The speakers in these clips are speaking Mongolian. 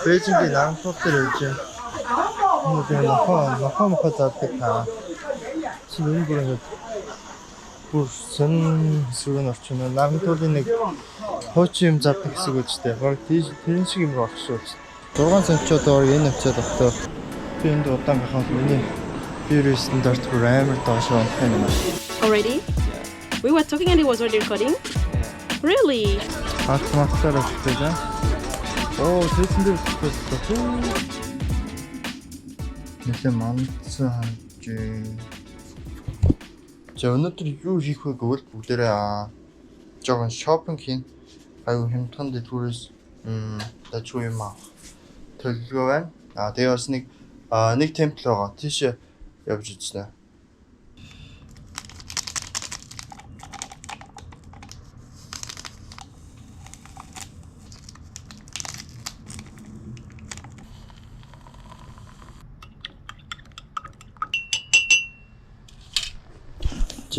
베이징이 나랑토들 이제 근데 너무 잡겠다. 지금 그런 бурсан сүрэн орчно нарантуулын нэг хуучин юм завдаг хэсэг үстэй. Баг тийм шиг юм болчихсон. 6 центчод энэ авчаад өгтөө. Би энд удаан гахаа миний биерийн стандарт бүр амар доош унах юм. Already? We were talking and it was already recording? Really? Автоматтаар авчихдаг аа. Тэсэн дээр авчихдаг. Нэлээ мандсан ханжээ. За өнөөдөр юу хийх вэ гэвэл бүгдээрээ жоохон шопинг хийн. Аюу хямдхан дэлгүүрээс дажгүй юм аа. Төлөвлөгөө байна. Тэгээ бас нэг темпл байгаа. Тийш явж үзлээ.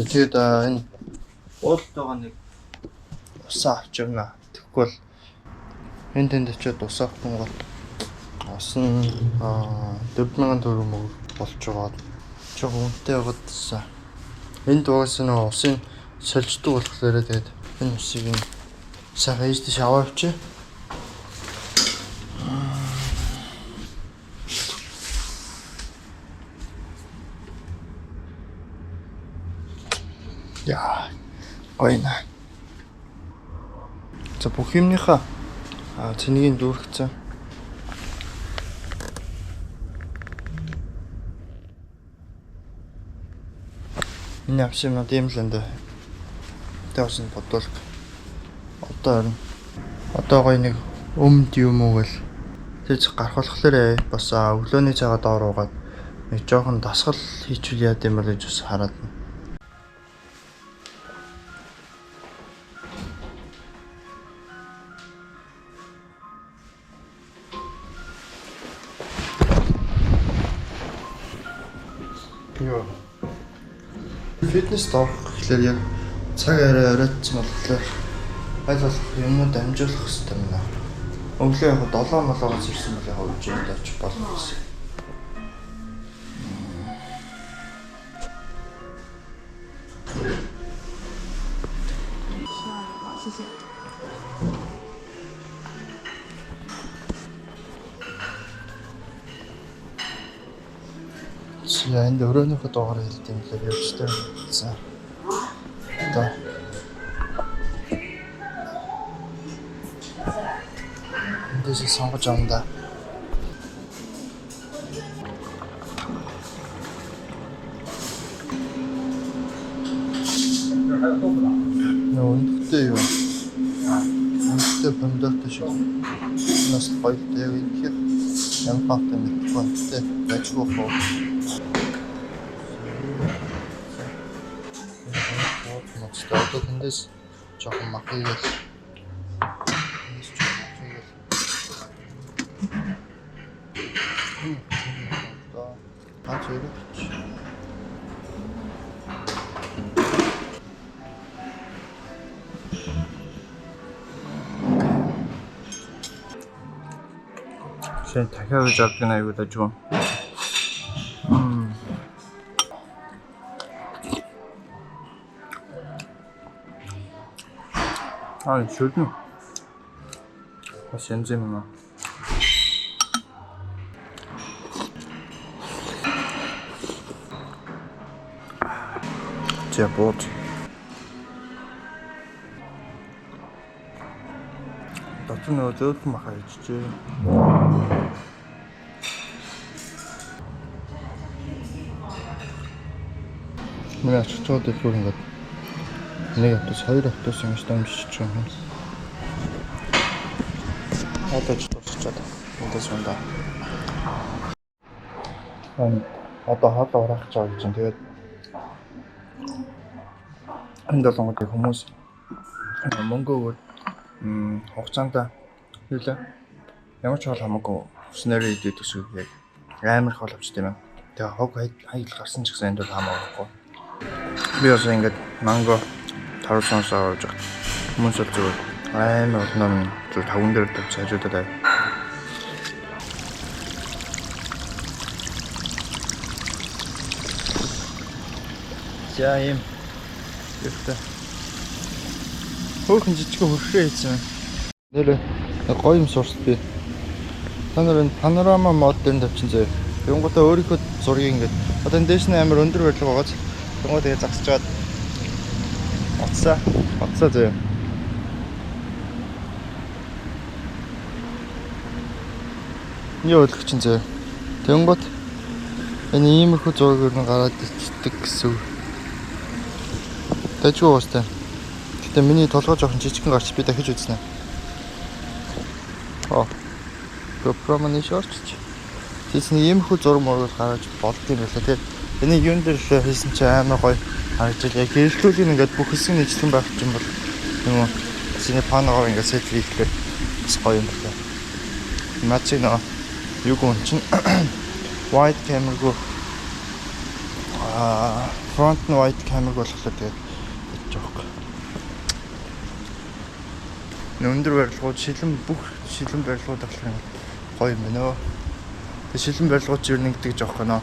Тэгээд энэ уулд байгаа нэг усаа авч явна. Тэгэхгүй бол энэ тэнд очиод ус авах юм бол осон 4000 төгрөг мөр болж байгаа. Жог үнэтэй явагдсан. Энд угаас нь усын солилцдог болохоор тэгээд энэ усыг сайхан ээж дэш аваа авчи. Яа, ойна. За бүх юмныхаа цэнийг дүүргэсэн. Энэ авшимнууд юм л энэ. Тэвсэн бодвол одоо гоё нэг өмд юм уу гэл тэг гарах болохоор бас өглөөний цагаа доор угаад нэг жоохон дасгал хийчихвэл яа гэм бол гэж бас хараад. Фитнес доор гэхлээр яг цаг арай оройтсан болохоор аль болох юмнууд амжуулах хэрэгтэй юм байна. Өглөө яг 7 молоогоос ирсэн бол яг үеийн очиж болно гэсэн. За энэ өрөөнийхөө дугаар хэлдэг юм лээ явжтай гэсэн. Одоо эндээс сонгож авна. Үнэтэй юу? Үнэтэй бомдортой шүү. Нас хоёртой яг ихээр ямар хатан мэдгүй дажгүй хоо. Одоо тэндээс жоохон махигээл шин дахиад авдаг аюул дажгүй. Шүлэн. Бас юмсын юм. Бод. Дотор нөгөө зөөлхөн махаа ичжээ. Миний ачцууд дэлгүүр ингээд нэг автобус, хоёр автобус юм шиг дамжиж байгаа юм. Одоо ч дуусчаад эндээс унда. Одоо хоол ураах гэж байгаа юм. Тэгээд энэ долонгод хүмүүс мөнгө өгөөд хугацаанд хийлээ. Ямар ч хоол хамаагүй хүснээрээ идэх төсөв яг амар хоол авчт юм. Тэгээ хог хаял гарсан ч гэсэн энд бол хамаагүй. Би бас ингээд манго таруусан сааж байгаа. Хүмүүс л зүгээр амар олон зүйл таван дээр тавьж хажуудаад байв. За ийм. Гэхдээ хөөхөн жижиг хөрхрөө хийсэн. Нэр гоё юм сурч би. Та нар энэ панорама мод дээр тавьчихсан заяа. Тэнгуудаа өөрийнхөө зургийг ингээд одоо энэ дээш нь амар өндөр барилга байгааз тэнгууд тэгээ загсаж чаад оцсаа заяа. Юу ойлгох чинь заяа. Тэнгууд энэ иймэрхүү зургийг нь гараад ирдэг гэсэн. Тэжгүй уустай. Гэтэ миний толгой жоохон жижигхэн гарч би дахиж үзнэ. GoPro маань шорч. Тэсний иймэрхүү зураг мөрөөр гаргаж болд юм байна. Тэгээд энийг юун дээр л хийсэн чи амар гоё харагдаж яг гэрэлтүүлийг ингээд бүх хэсэг нийцлэн байх юм бол юм уу. Синий паногоор ингээд сет хийхээр бас гоё юм байна. Мачиг нөө юу гон чин wide camera-г front нь wide camera болохоор тэгээд жоохгүй. Өндөр барилгууд бүх шилэн барилгууд болохоор гоё юм байна. Тэг шилэн барилгууд ч ер нь гэдэг жоох гэнэ.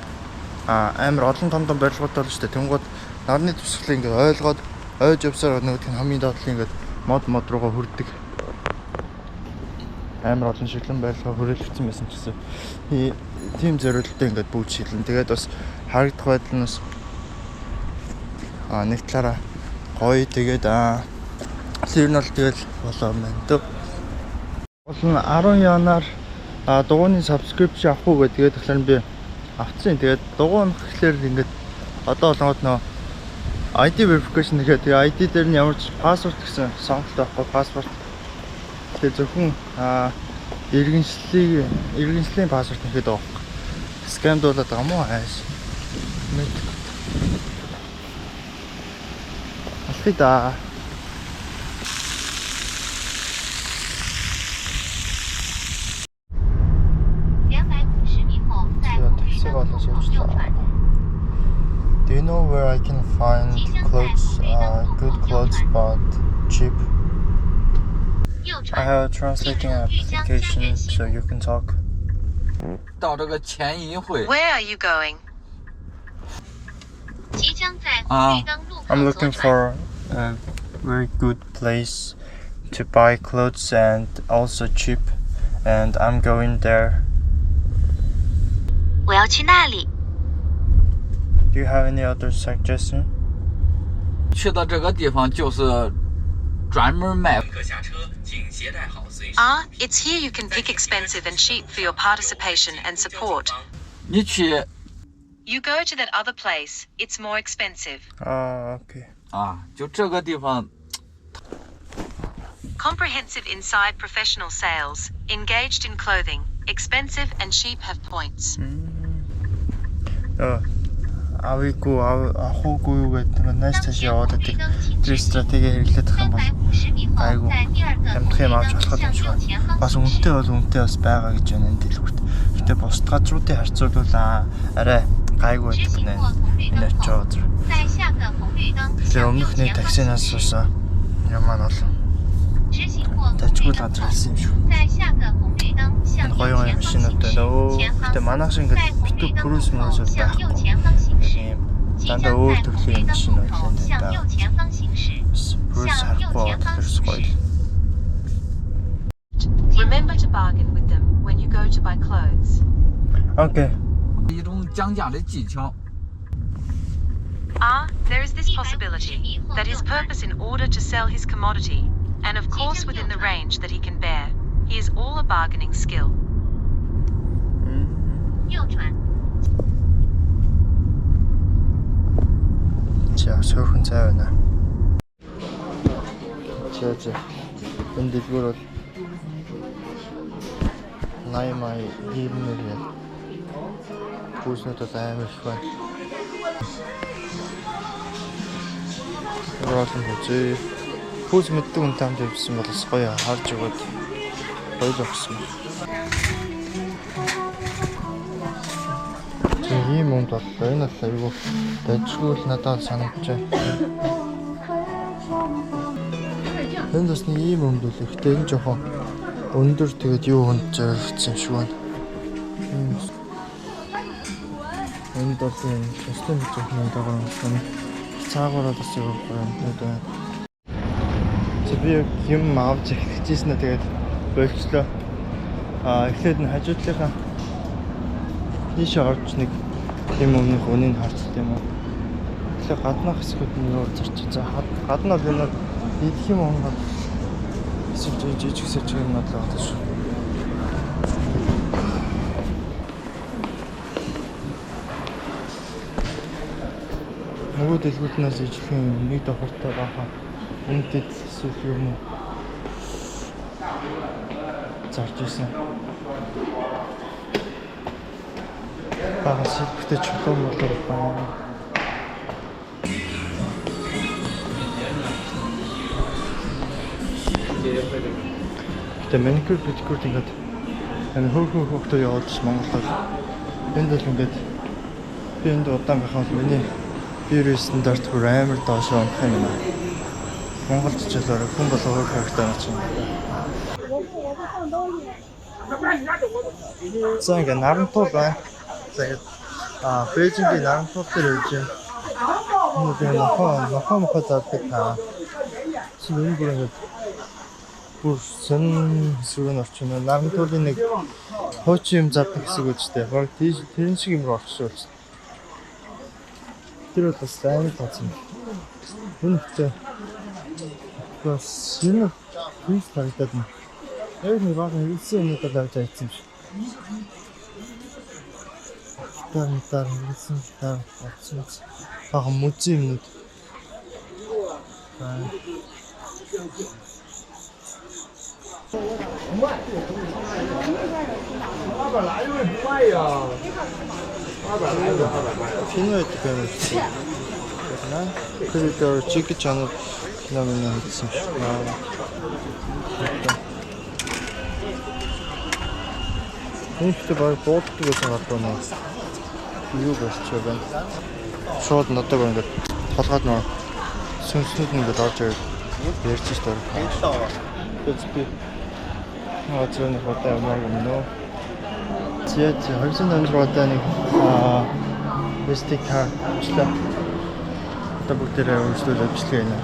Амар олон том барилгууд бол шүү дээ. Тэнгууд нарны тусгалыг ингээд ойлгоод ойж явсаар нөгөөх нь хамгийн доотлын ингээд мод руугаа хүрдэг. Амар олон шилэн барилга хүрээлэгдсэн байсан ч гэсэн тийм зориулттай ингээд бүгд шилэн. Тэгээд бас харагдах байдал нь бас нэг талаараа гоё. Тэгээд тэр нь бол тэгэл болоо юм байна дөө. Болно 10 янаар дугууны subscription авах уу гэдэг. Тэгэхээр би авцсан. Тэгээд дугуй амах гэхлээр ингээд одоо болгоод нөө ID verification гэдэг. Тэгээ ID дээр нь ямар ч password гэсэн сонголт байхгүй. Password тэгээ зөвхөн иргэншлийн password нэхэд байгаа. Scam дуулаад байгаа мó хайш. Алхида. Do you know where I can find clothes, good clothes but cheap? I have a translating application so you can talk. Where are you going? I'm looking for a very good place to buy clothes and also cheap, and I'm going there. 我要去那里。 Do you have any other suggestion? 去到这个地方就是专门卖。 It's here you can pick expensive and cheap for your participation and support. 你去 You go to that other place. It's more expensive. Okay. 就这个地方。 Comprehensive inside professional sales. Engaged in clothing. Expensive and cheap have points. Авигүй авахгүй юу гэдэг нь нааш цааш яваад байдаг. Тэр стратеги хэрэглээд тах юм бол айгүй амтх юм авч болох юм шиг байна. Бас үнэтэй бас байгаа гэж байна энэ дэлгүүрт. Гэтэ бусад газруудыг харьцуулбал арай гайгүй байдаг нэ. Энэ очоо. Тэгэхээр өмнөх нэг таксинаас суусан юм маань бол тачгүй газар хэлсэн юм шүү. Энэ гоё машинууд байна. Гэтэ манайш ингээд битүү пүрүс мөрөөс бол байхгүй. Дандаа өөр төрлийн машин байлаа даа. Пүрүс харахгүй тэрс гоё. Remember to bargain with them when you go to buy clothes. Okay. 一种讲价的技巧。 There is this possibility that his purpose in order to sell his commodity, and of course within the range that he can bear, he is all a bargaining skill. За сөөхөн цай байна. За. Энэ дэлгүүр бол 80 май хиймээр яа. Пүүснүүд бол амар их байна. Ролон үзээ. Пүүс мэддэг үнтэй хамт явсан бол бас гоё харж өгöd гоё зогсон. Ийм юмд бол энэ л айгүй дажгүй л надад санагдаж байна. Энд бас нэг ийм юмд үл ихтэй энэ жоохон өндөр тэгээд юу хүнд зоригдсон шүү байна. Энд бол энэ систем жоохон дагаа юм. цаагаараа бас явах юм байна. Би юм авч эхлэжсэн тэгээд болчлоо. Эхлээд нь хажуудлынхаа тийш орж нэг юм өмнөх үнийг харцдаг юм уу. Тэгэхээр гаднах хэсгүүд нь юу зарч. За гадна бол энэ идэх юм онгод эсвэл жижиг сэжиг юм надад байгаа шүү. Нөгөө дэлгүүрнээс ижлэх юм нэг давхартай баха. Үнэтэд эсвэл юм уу зарж ирсэн. Багас шилбэгтэй чулуун болов байна. Тэ маникюр педикюр ингээд энэ хөөхөн хөөхтэй явуулж Монголоор энд бол ингээд би энд удаан байхад миний бие стандарт бүр амар доош унах юм байна. Монголд ч л хүн болго хөөх хэрэгтэй байна чинь. За ингээд нарантуул байна. Тэгээд Бээжингийн нарантуул дээр явж байна. Нэг нохоо зардаг та. Шинэ бүр ингээд бүр сэн хэсэг нь орчин байна. Нарантуулын нэг хуучин юм зардаг хэсэг үстэй. Баг тэрэн шиг юм руу орчихсон. Тэр бол бас амар тооцсон. Үнэхээр бас шинэ хийх харагдаад байна. Яг нэг баг хэлсэн юмнууд л авч айцсан шүү. Таар хэлсэн таар авсан. Баг музей юмнууд. Кино это, конечно. Тэр чиг чанар намайг хийсэн шүү. Эндээ баг боддогоо санагдав наа. Юу болчих вэ? Шууд надад ингээд толгойд нөө сүнснүүд ингээд орж ирээд ярьж шүү дээ. Би Азрын хотын ямар юм нөө. Тэгээд 200 доллар нэг вестик картчлаа. Одоо бүгдээрээ өөрсдөө бичлэгээр байна.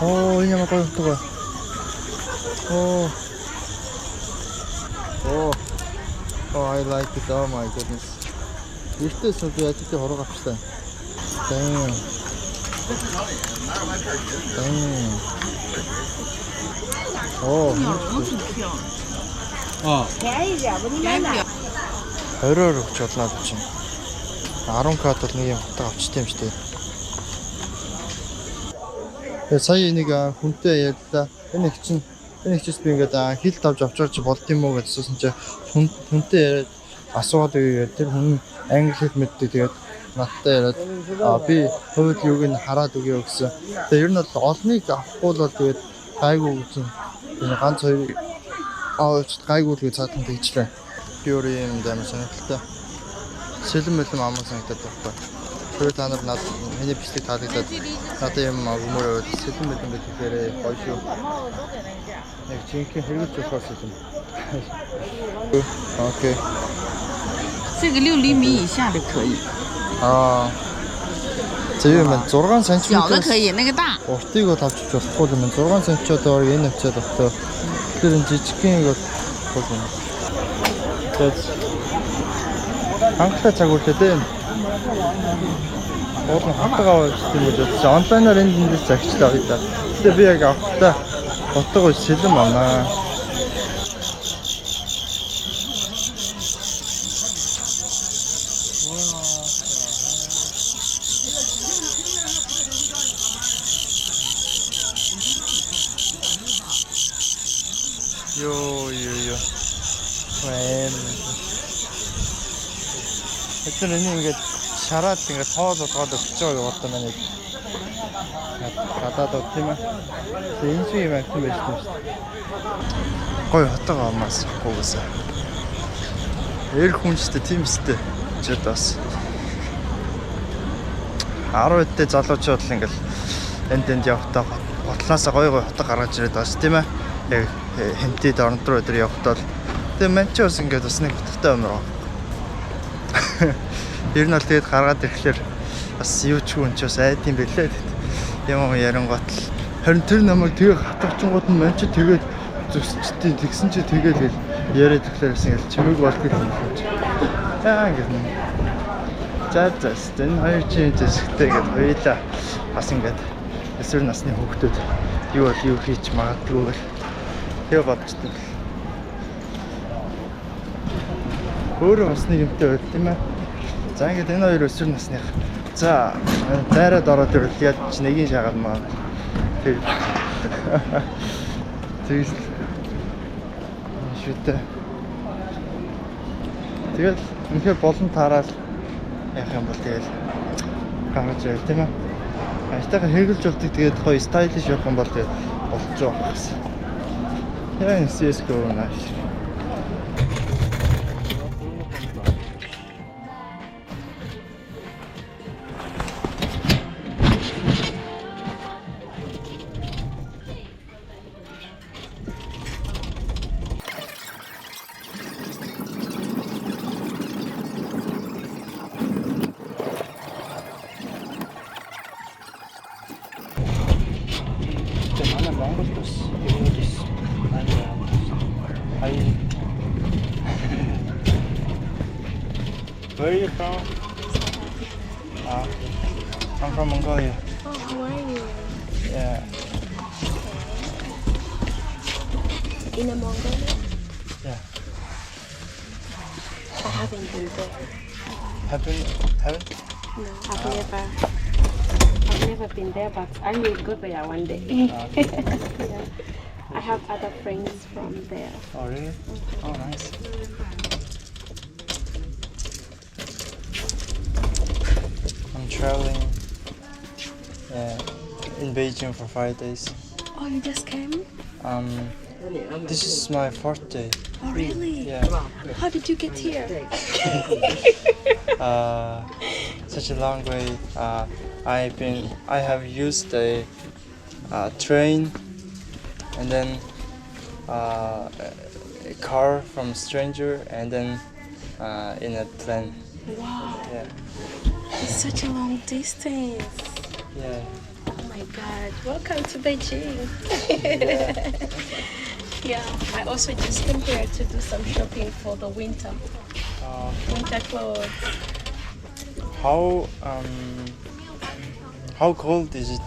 Энэ ямар гоё утга. I like it. Oh my goodness. Ихтэй би ажлын хорог авчихсан. Оройр өгч болно гэж байна. 10 кат бол нэг юм хутга авчтай юм шүү дээ. Тэгээ сая нэг хүнтэй ярьлаа. Энэ их чинь би ингээд хил тавж авчирч болд юм уу гэсэн чинь хүнтэй яриад асууад игээд тэр хүн англи хэл мэддэг. Тэгээд надтай яриад би хувьд юуг нь хараад өгье гэсэн. Тэгээ ер нь бол олныг авахгүй бол тэгээд гайгүй үзэн. Энэ ганц хоёр авч гайгүй л цаатан тэгчлээ. Би өөрөө юм даа санагдaltaа. Сэлэм мэлэм аман санагдаад байна. Тэр та нар надад миний бичлэг таалагдаад надад юм өгмөр сэлэм мэлэм гэхээр гоё шүү. Яг чинхэн хэрэгж болохоос юм. Окей. 这个6厘米以下的可以。这个们6 cm 小的可以，那个大。 Уртыг бол авчиж болохгүй юм. 6 cm-оор энэ авчаад өгтөө. Тэр жижигхэн бол юм. Тэгээд хангалттай цаг үртэй дээ. Уулын хатгаа авчих юм уу? Онлайнаар энэ загчлаа гоё да. Тэгээ би яг авахтаа боддогоо сэлэм авнаа. Yo. Ito na ингээд шараад ингээд хоол болгоод өгч байгаа юм байна нэг. Гадаад уу тийм ээ. Энэ шиг юм акт байж тийм шүү. Гой хотоо амаас гуйсаа. Эр хүнчтэй тийм өстэй. Жолоочдоос. 10 эдтэй залуучууд л ингээд энд явахдаа ботлоосоо гой хотоо гаргаж ирээд бас тийм ээ. Яг хэмтээд орон руу өдөр явахдаа тэгээ манчаас ингээд бас нэг утгатай юм аа. Ер нь бол тэгээд гаргаад ирэхлээр бас юу ч хүн ч бас айд юм бэлээ. Юм ярингот л харин тэр намайг тэгээ хатгачингууд нь мань чи тэгээд зүсчтэй тэгсэн чи тэгээд яриад тэгэхээр ингээл чимээг болдог юм шиг. Яа ингэ. За энэ хоёр чи зэсгтэй гэж хоёлаа бас ингээд эсвэр насны хүүхдүүд юу бол юу хийж магадгүй гэл тэгээ бодчихсон. Өөрөө бас нэг юмтай байл тийм ээ. За ингээд энэ хоёр өсвөр насных. За дайраад ороод ирвэл яаж нэгийн шагаад маа. Тэгээс шүтээ. Тэгэл үнэхээр болон таараад яах юм бол тэгэл гаргаж байл тийм ээ. Айтайхан хэрглэж болдог тэгээд гоё стайлиш явах юм бол тэгээд болж байгаа гэсэн. Яа энэ CS:GO нааш. Where are you from? I'm from Mongolia. Oh, how are you? Yeah. In Mongolia? Yeah. I haven't been there. Haven't? No, I've never been there, but I will go there one day. Yeah. I have other friends from there. Oh really? Oh nice. I'm traveling in Beijing for 5 days. Oh, you just came? This is my 4th day. Oh, really? Yeah. How did you get here? Such a long way. I have used a train and then a car from stranger and then in a plane. Wow, Yeah. it's such a long distance. Yeah. Oh my God, welcome to Beijing. Yeah, I also just came here to do some shopping for the winter. Winter clothes. How cold is it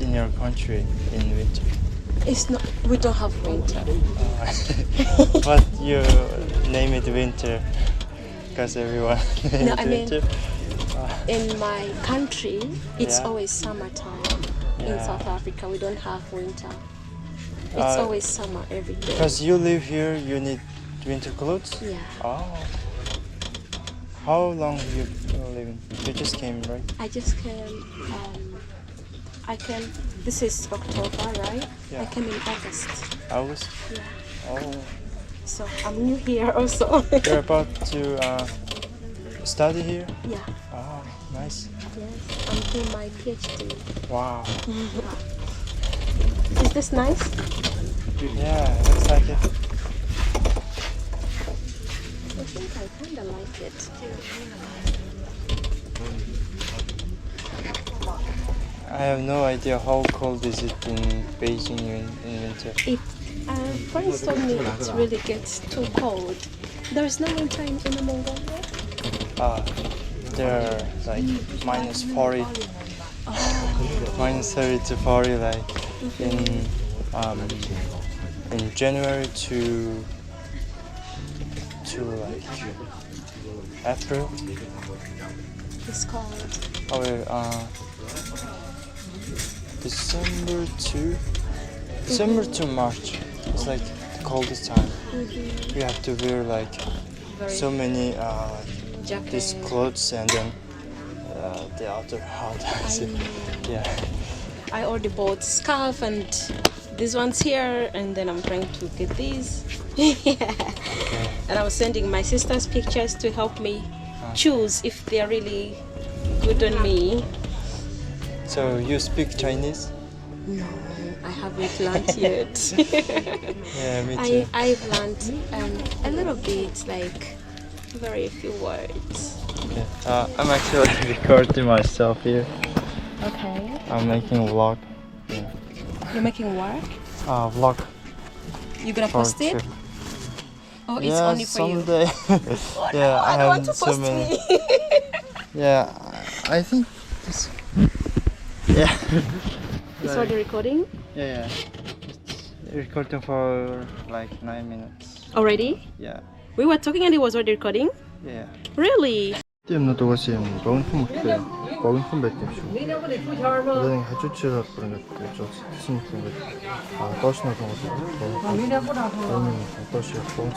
in your country in winter? It's not, we don't have winter. But you name it winter because everyone names No, I mean, winter. in my country, it's Yeah. always summertime. In Yeah. South Africa, we don't have winter. It's always summer every day. Because you live here, you need winter clothes? Yeah, Oh. How long you living? You just came, right? I just came. This is October, right? Yeah. I came in August. August? Yeah. Oh. So I'm new here also. You're about to study here? Yeah. Oh, nice. Yes. I'm doing my PhD. Wow. Is this nice? Yeah, looks like it. I think I kind of like it. I have no idea how cold is it in Beijing in winter. Friends told me it really gets too cold. There is no winter in Mongolia? There are like minus 40, minus 30 to 40 like in January to like April. It's cold. December to March. It's like the coldest time. You have to wear like so many these clothes and then the outer hot. Yeah. I already bought scarf and these ones here, and then I'm trying to get these. And I was sending my sister's pictures to help me choose if they're really good on me. So you speak Chinese? No, I haven't learned yet. Yeah, me too. I've learned a little bit, like very few words. Okay. I'm actually recording myself here. Okay. I'm making a vlog. Yeah. You're making what? Vlog. You gonna post it? Oh, it's Yeah, only for you. someday. Yeah, I don't want to so post many. me. Yeah, I think this. Yeah. It's already recording? Yeah. It's recording for like 9 minutes. Already? Yeah. We were talking and it was already recording? Yeah. Really? юмнууд угаасаа юм богинохон мөртлөө богинохон байт юм шиг. Нэг хажуучрал бүр ингээд жоо сэтсэн мөртлөө ингээд доош нь болгоод доош явах.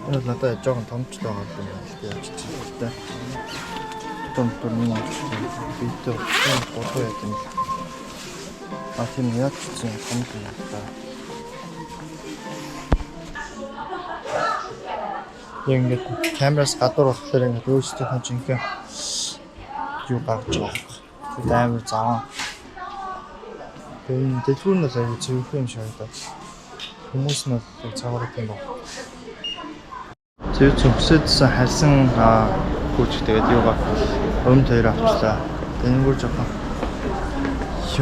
Энэ надад жоохон томчлоо байгаа юм байна л дээ явж байгаа. Том турмын битүү бодоо яа юм. Тийм яаж ч юм том юм та. Ингээд камераас гадуур болохоор ингээд өөрсдийнхөө жинхэнэ юу гаргаж байгаа. Тэгээд амар зам. Тэгээд дэлгүүр нь аягүй зөвхөн юм шиг байна. Хүмүүс нь бол цагаараа тийм баг. Зөв зөвсөдсөн харсан гүч тэгээд юугаа өмнө дээр авчлаа. Тэнгүүр жоохон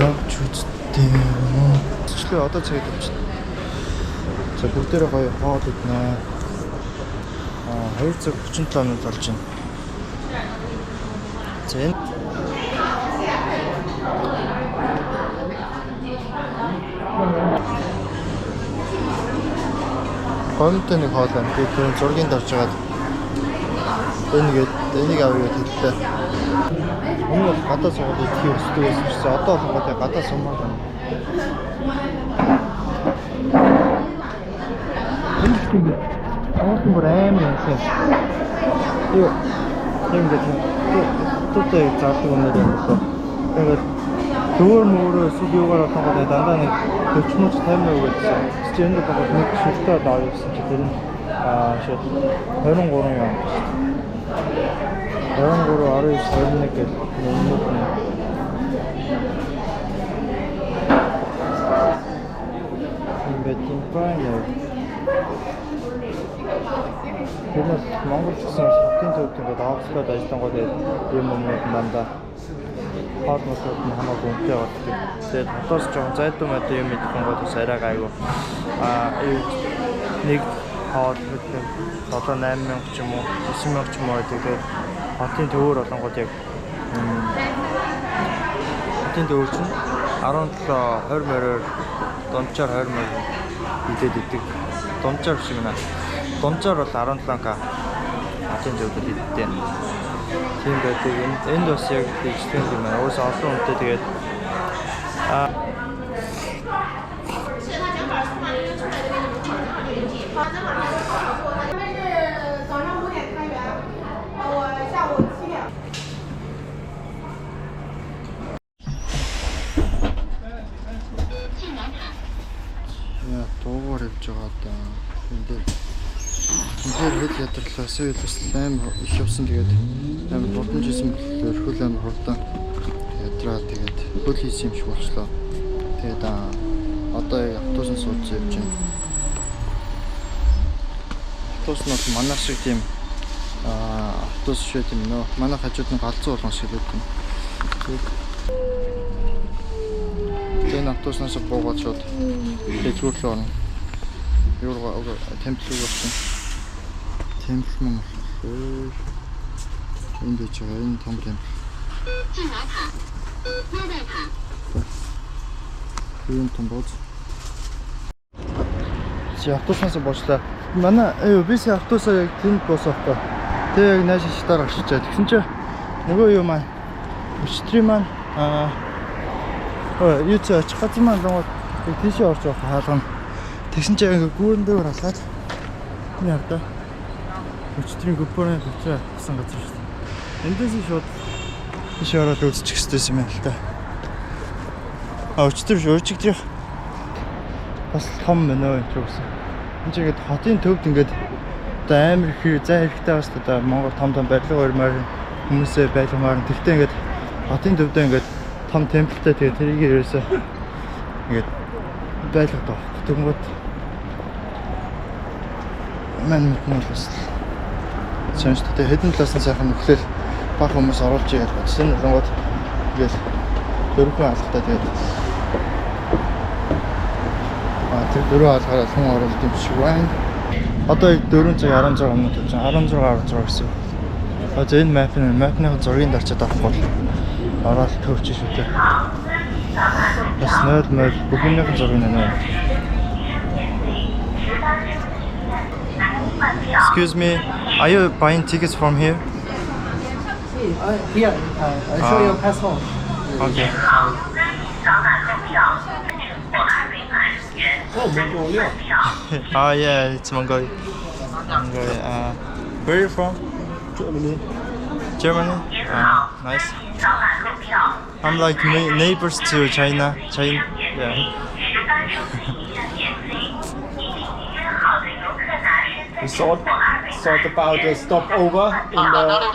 явж үзтээ юм. Тэчлээ одоо цагт авчихна. За бүгдээрээ гоё хоол иднэ. 2:37 минут болж байна. За энэ гомтой нэг хоол байна. Би тэр зургийг давж хагаад энийг авъя гэдэгтэй. Өмнө гадаа суугаад идэх өсдөг байсан ч одоо болгоод гадаа сумаар байна. Аахан бүр амар юм. Юу юм гэж тутаа заадаг юм дээр байна. Тэгээд дөөр мөрөө эсвэл юугаар болгоод дандаа нэг 40-50 гэсэн. Чи энэ болгоод нэг шилтээ даавсан чи тэр нь шууд 23 юм. 23 19 21 гэх юмнууд нь. Ингээд юм байна. Тэрнээс Монгол гэсэн хотын төвд ингээд офслоод ажиллангууд юм дандаа хоолнууд нь хамаагүй үнэтэй болдог. Тэгээд хотоос жоохон зайдуу мэдээ юм идэх гот бас арай гайгүй. Нэг хоол хөтлөн 7-8 ч юм уу 9 ч юм уу тэгээд хотын төвөр болонгууд яг хотын төвөр чинь 17-20 мороор дунджаар 20 морь идээд идэг. Дунджаар шиг наа. Дунджаар бол 17к хотын төвд иддэг. Тийм байдаг. Энд бас яг бичлэгээр юм аа. Уус олон хүнтэй тэгээд дуугаар явж байгаа даа. Энд дээр хэд ядарлаа сүүлс амар их явсан тэгээд амар хурдан жисэн болохоор хөл амар хурдан ядраа тэгээд хөл хийсэн юм шиг болчлоо. Тэгээд одоо автобусын сууж явж байна. Автобус нь манайх шиг тийм автобус шиг тийм нөө манай хажууд нь галзуу болгон шиг байдаг. Тэгээд автобуснаас буугаад шууд дэлгүүр рүү орно. Юурга темпл рүү орсон. Темпл мөн энд байж байгаа энэ том темпл. Энэ том бод. Чи автобуснаас буучлаа. Манай бис автобусаа яг тэнд босоохгүй. Тэг яг нааш шатаар гарчаад. Тэгсэн чи нөгөө юу маань өчтрийн маань юу ч очих газар маань дангууд тийшээ орж байгаа хаалгана. Тэгсэн чи ингээ гүүрэн дээр халаад энэ явдаа. Өчтрийн гүпөрөө хөтлөө авсан газар шүү дээ. Эндээс шууд тийшээ ороод үзчих хэвчээс юм байна л та. Өчтөр өөрчигдрих бас том мэнэ энэ гэсэн. Энд чинь ингээ хотын төвд ингээ одоо амар их зай хэрэгтэй бас одоо Монгол том барилга өрмөр хүмүүсээ байлгамаар. Тэгтээ ингээ хотын төвдөө ингээ том темплтэй тэгээ тэрийг ерөөсөө ингээ байлгадаг. Тэгмэд мань мэднэ бас сонирхолтой хэдэн талаас нь сайхан нөхлөл баг хүмүүс оруулж игээд бодсон. Нэгэн тэгэл дөрвөн алхтаа тэгээд тэр дөрвөн алхаараа хүн оруулж юм шиг байна. Одоо 416 минут болж байна. 16 гэсэн. Одоо энэ мапны зургийг дарчаад авахгүй ороод төвч шүү дээ. Бас 0 бүгнийх зургийг нэ. Excuse me, are you buying tickets from here? Here, I show you passport. Okay. Yeah, it's Mongolia. Where are you from? Germany. Germany? Nice. I'm like neighbors to China. Yeah. We thought about a stopover in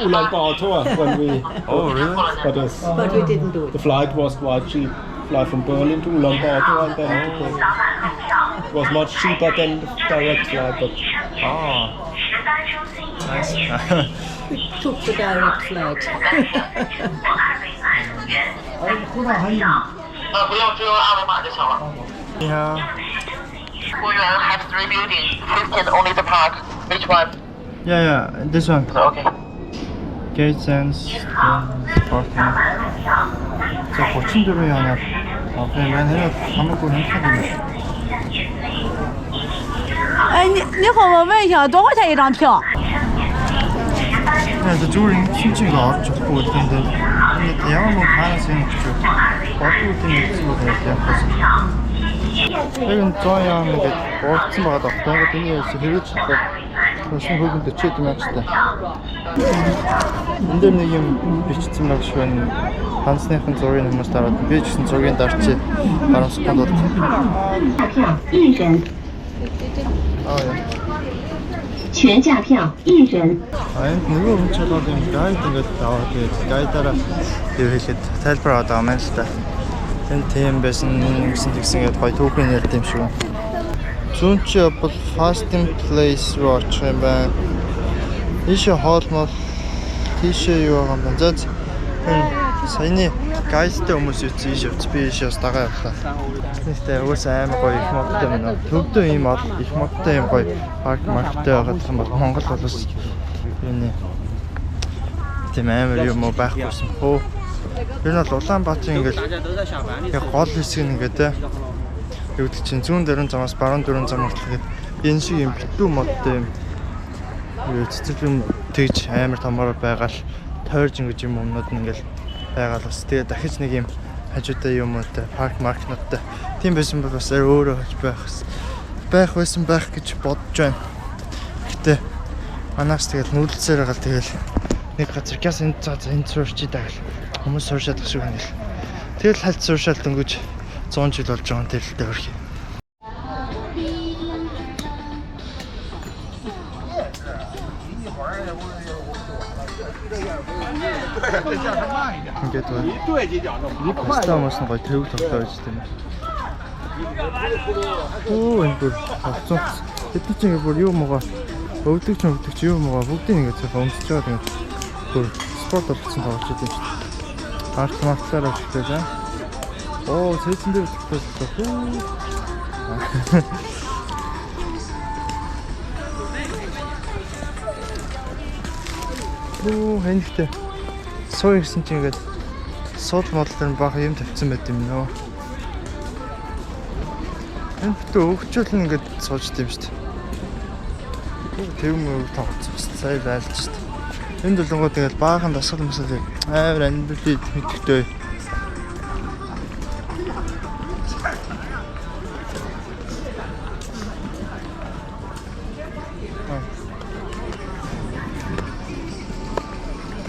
Ulaanbaatar when we. Oh, really? But we didn't do it. The flight was quite cheap. Fly from Berlin to Ulaanbaatar and then it was much cheaper than the direct flight. But Nice. We took the direct flight. Yeah. Booyuan has 3 buildings. 15 only the park. Which one? Yeah, this one. Okay. Gates and parking. 자, 고친 도로에 하나. 그냥 맨 해가 아무것도 행복하네. 哎，你好，我问一下，多少钱一张票？ 네, 저 조링 심지가 좋고 있던데. 근데 대형은 뭐 하나씩 있죠. 어떻게 때문에 쓰고 될게요. 이건 좋아야 하는 게 어떤 바가 더 다가 되는 게 흐르치고 무슨 부분도 채도 맞다. 근데 нэг бичсэн байх шиг байна. Хансныхын зургийг хүмүүс дараад би ч гэсэн зургийг дарчи баруун секунд бол. 全价票1人。 нөгөө хүн чалаад юм гайд ингээд аваад тэгээд гайдаараа юу хэлээд тайлбар аваад байгаа юм л та. Тэн тийм байсан гэсэн тэгсэн гээд гоё түүхэн ярьд юм шиг. Зүүн чи бол fasting place руу очих юм байна. Ийшээ хоолмол тийшээ юу байгаа юм бэ? За саяны гайдтай хүмүүс үгүй ийш би ийшээ бас дагаа явлаа. Тэгтээ уусаа амар гоё их модтой байна. Төвдөө ийм их модтой юм гоё парк маркеттэй байгаа юм бол Монгол бол бас энэ тийм амар юм уу байхгүйсэн хөө. Тэр нь бол Улаанбаатарын ингээл яг гол хэсэг нь ингээд юу гэдэг чинь зүүн дөрөн замаас баруун дөрөн зам хүртэл энэ шиг юм битүү модтой юм цэцэг юм тэгж амар томоор байгаа л тойрж ингэж юм өмнөд нь ингээл байгаа л бас тэгээ дахиж нэг юм хажуудаа юм уу те парк маркетнуудтай тийм байсан бол бас өөрөө байх байсан байх гэж бодож байна. Гэтэ манаас тэгэл нүүдэлсээр байгаа л тэгэл нэг газар газ энд суурчий даа гэл хүмүүс сууршаад гэх шиг байна гэл. Тэгэл хальт сууршаал дөнгөж 100 жил болж байгаа юм тэрэлтэй өрхий. Ингээд байна. Стамаас нь гоё төвөг тоглоо гэж тийм. Оо энэ бүр авцсан. Тэд чинь бүр юу муугаа өвдөгч юу муугаа бүгдийг ингээд цаа өмсөж байгаа юм. Бүр спорт болсон тоглож байгаа юм шүү дээ. Артмартлаараа шигтэй жаа. Оо цэцэн дээр тогтсон. Оо хэнхтэй. Суу ирсэн чинь ингээд суул модлоор бага юм тавьсан байт юм нөө. Энэ бүтэн өвчөөл ингээд сууж дим шүү дээ. Тэвм өв тоглосон сая байлж шүү дээ. Энэ дулангууд ингээд баахан дасгал масалыг амар амьдралын мэдхтэй.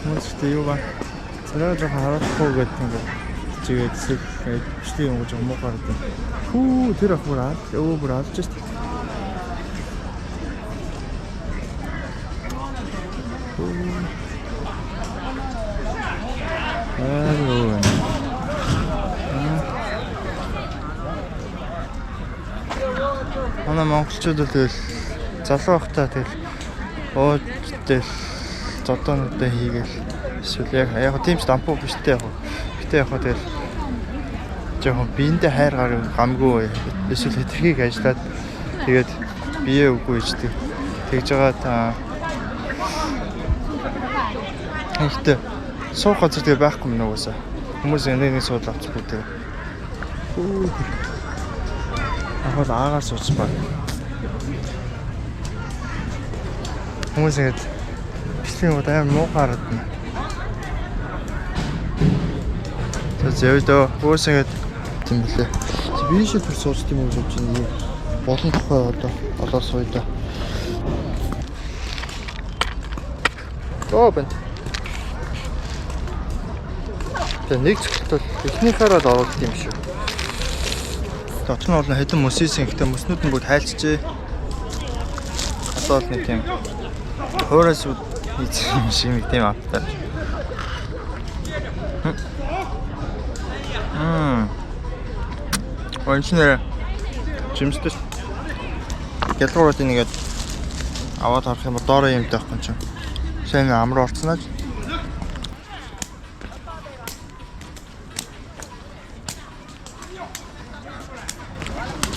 Мөстэй юу ба? Зэрэг жоохон харахгүй гэдэг ингээд чигээд зүг бичлэгийн өнгөж муугаар гэдэг. Хүү тэр ах бүр өөр алж шүү дээ. Манай монголчууд л тэгэл залуу байхдаа тэгэл ууж тэгэл зодоонуудаа хийгээл эсвэл яг тийм ч дампуу биштэй яг. Гэтэ яг тэгэл жоохон биендээ хайр гамгүй эсвэл хэтэрхийг ажиллаад тэгээд бие үгүй ичдэг. Тэгж байгаа та ихтэй суух газар тэгээ байхгүй юм уусаа. Хүмүүс нэг суудл авчихгүй тэгээ. Ахад аагаар суучих баг. Хүмүүс ингэж бичлэгийн удаа муу гарадна. Зөөдөө өөрсөд тийм билээ. Би шиг төр сууж тийм үү гэж байна. Болон тухай одоо сууя. Оо бэн. Тэгээ нэг зөвхөн бол эхнийхээрээ л оруулт юм шүү. Дотор нь бол хэдэн мөсийсэн ихтэй мөснүүд нь бүгд хайлчжээ. Одоо л нэг тийм хөөрэс хийх юм шиг тийм автаа. Онцнэр жимстэй дэлгүүрүүд нэгээд аваад харах юм бол доороо юм таахгүй юм чинь. Сайн амар орцноо.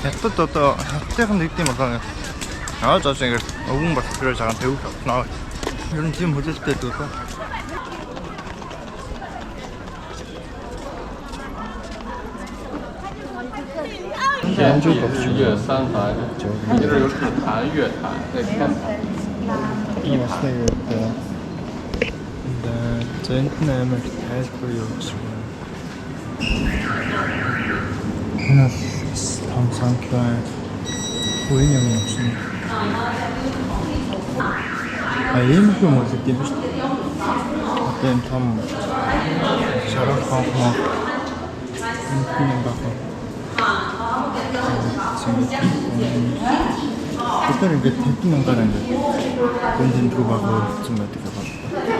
Хятад одоо хаттайхан нэг тийм болоо. Зоос ингэж өвгөн батраа цагаан төвөг авснаа. Ер нь тийм хөлөлтэй дүүл.1月3号，这儿有是弹乐坛，那天坛。Зэнтэн амар тайлбар юу гэсэн юм. Энэ том санклаа үеийн юмсын. Ийм юм уу гэдэг юм шүү дээ. Одоо энэ том шарах хонхоо энэ багт. Тэр ингээд тэдэн мянгаар ингээд гүндэн рүү багаар өгсөн байдаг бол.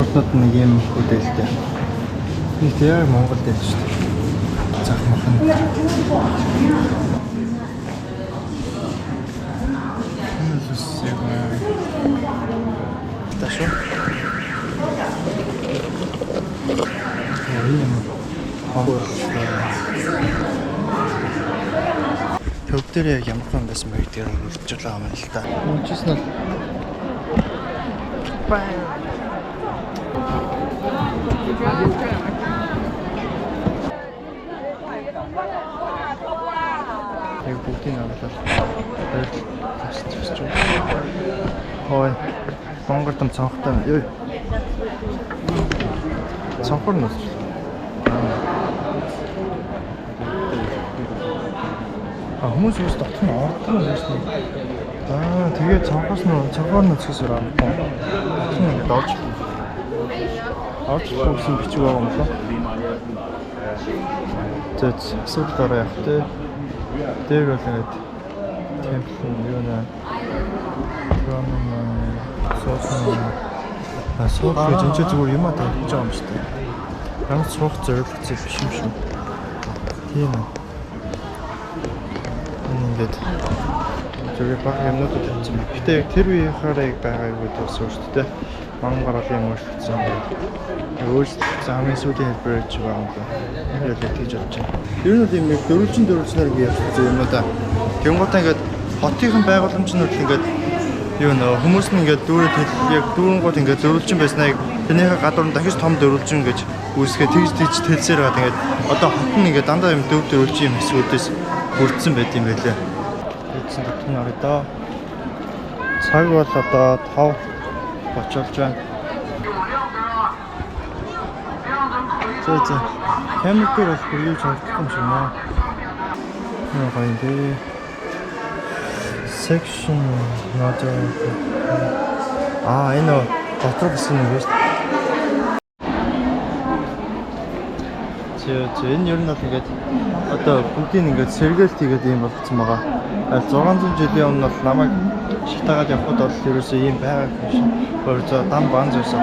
Хотод нэг юм хөдөлтэй. Нэг тэр Монгол дээр шүү дээ. Зах махан. Ташо. Төв дээр яг ямар хэн байсан бэ гэдгээр үлдэж байгаа юм л та. Үнэчээс нь яг бүгдийг аваад тасчих. Хой. Сонгордом цонхтой юу? Цонхор нь. Хүмүүс үст дотор нь ордог юм байна. Тэгээд цонхоор нь цэсэр авах. Ингээд орж өгсөн бичиг байгаа юм байна. Тэт асуудал дараа явах те. Дээр бол ингээд темплэн юу нэ. Суух гэж энэ зүгээр юм аа тавьж байгаа юм шүү дээ. Ганц суух зорилгоцоо биш юм шиг. Тийм үү. Ингээд зүгээр баг юмнууд тавьсан байна. Гэтэ яг тэр үеийнхаараа яг байгаа юу гэдэг бас өөртөө мангар олон юм өөрчлөгдсөн. Өөрчлөгдсөн хамгийн сүүлийн хэлбэрээр ч байгаа юм байна. Яг л тэгж бодож байна. Ер нь ийм дөрвөлжнөр ингэ явчихсан юм да. Тэнгуутаа ингээд хотын байгууламж нь бол ингээд юу нөө хүмүүс нь ингээд дүүрээ яг дүүрэнгууд ингээд дөрвөлжин байснаа тэрнийхээ гадуур нь дахиж том дөрвөлжин гэж үүсгээ тэгж тэлсээр байгаа. Тэгээд одоо хот нь ингээд дандаа юм дөрвөлжин юм хэсгүүдээс бүрдсэн байт юм байлээ. Тэгсэн дотор нь орё. Цаг бол одоо 5 очилж байна. Зөө. Камер дээр бол бүрийж харагдах юм шиг наа. Яагаад вэ? Section надад энэ дотор гэсэн юм биш. Энэ ер нь бол ингээд одоо бүгдийг ингээд сэргээлт хийгээд юм болгоцсон байгаа. 600 жилийн өмнө бол намайг шатаагаад явхад бол ерөөсөө ийм байгааг биш. Өөрөөр дан банз байсан.